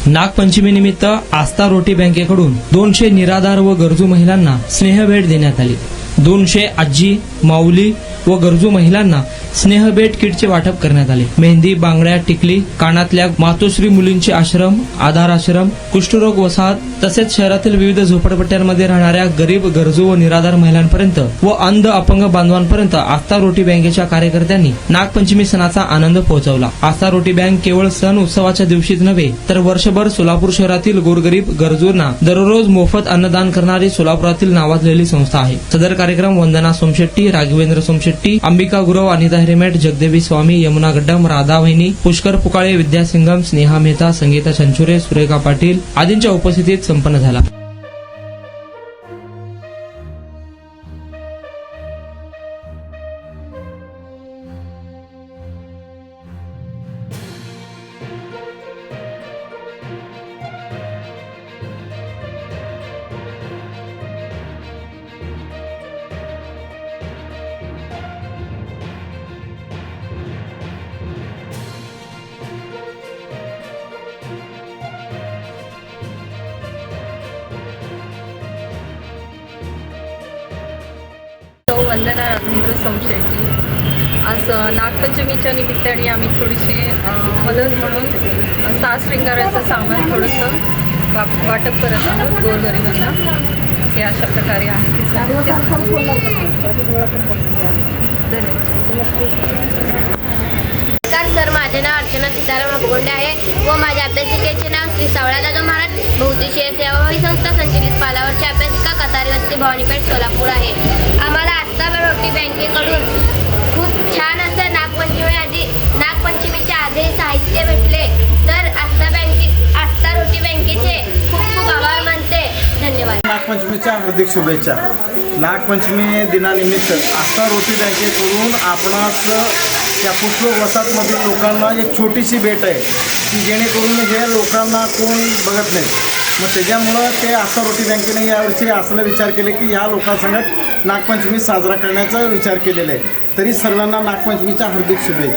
नागपंचमीनिमित्त आस्था रोटी बँकेकडून 200 निराधार व गरजू महिलांना स्नेहभेट देण्यात आली। 200 आजी, माऊली व गरजू महिलांना स्नेहभेट किटचे वाटप करण्यात आले। मेहंदी, बांगड्या, टिकली, कानातल्या, मातोश्री मुलींचे आश्रम, आधार आश्रम, कुष्ठरोग वसाहत तसेच शहरातील विविध झोपडपट्ट्यांमध्ये राहणाऱ्या गरीब, गरजू व निराधार महिलांपर्यंत व अंध अपंग बांधवांपर्यंत आस्था रोटी बँकेच्या कार्यकर्त्यांनी नागपंचमी सणाचा आनंद पोहोचवला। आस्था रोटी बँक केवळ सण उत्सवाच्या दिवशीच नव्हे तर वर्षभर सोलापूर शहरातील गोरगरीब गरजूंना दररोज मोफत अन्नदान करणारी सोलापुरातील नावाजलेली संस्था आहे। सदर कार्यक्रम वंदना सोमशेट्टी, राघवेंद्र सोमशेट्टी, अंबिका गुरव, अनिता हिरेमेट, जगदेवी स्वामी, यमुना गड्डम, राधा वहिनी, पुष्कर पुकाळे, विद्या सिंगम, स्नेहा मेहता, संगीता छंचुरे, सुरेखा पाटील आदींच्या उपस्थितीत संपन्न झाला। वंदना राघवेंद्र सोमशेट्टी। आज नागपंचमीच्या निमित्ताने आम्ही थोडीशी मदत म्हणून साज श्रृंगाराचं सामान थोडंसं वाटप करत आहोत गोरगरिबांना। हे अशा प्रकारे आहे ते सर, माझे नाव अर्चना सीताराम अपगोंडे आहे व माझ्या अभ्यासिकेचे नाव श्री सावळा दादा महाराज बहुउद्देशीय सेवाभावी संस्था संचलित पालावरची अभ्यासिका कतारी वस्ती भवानीपेठ सोलापूर आहे। आम्हाला आस्था रोटी बँकेकडून खूप छान असं नागपंचमीच्या आधी साहित्य भेटले, तर आस्था रोटी बँकेचे खूप खूप आभार मानते। धन्यवाद। नागपंचमीच्या हार्दिक शुभेच्छा। नागपंचमी दिनानिमित्त आस्था रोटी बँकेकडून आपणास या कुष्ठरोग वसाहतमधील लोकांना एक छोटीशी भेट आहे की जेणेकरून हे लोकांना कोण बघत नाही, मग त्याच्यामुळं ते आस्था रोटी बँकेने यावर्षी असं विचार केले की ह्या लोकांसंगत नागपंचमी साजरा करण्याचा विचार केलेला आहे। तरी सर्वांना नागपंचमीच्या हार्दिक शुभेच्छा।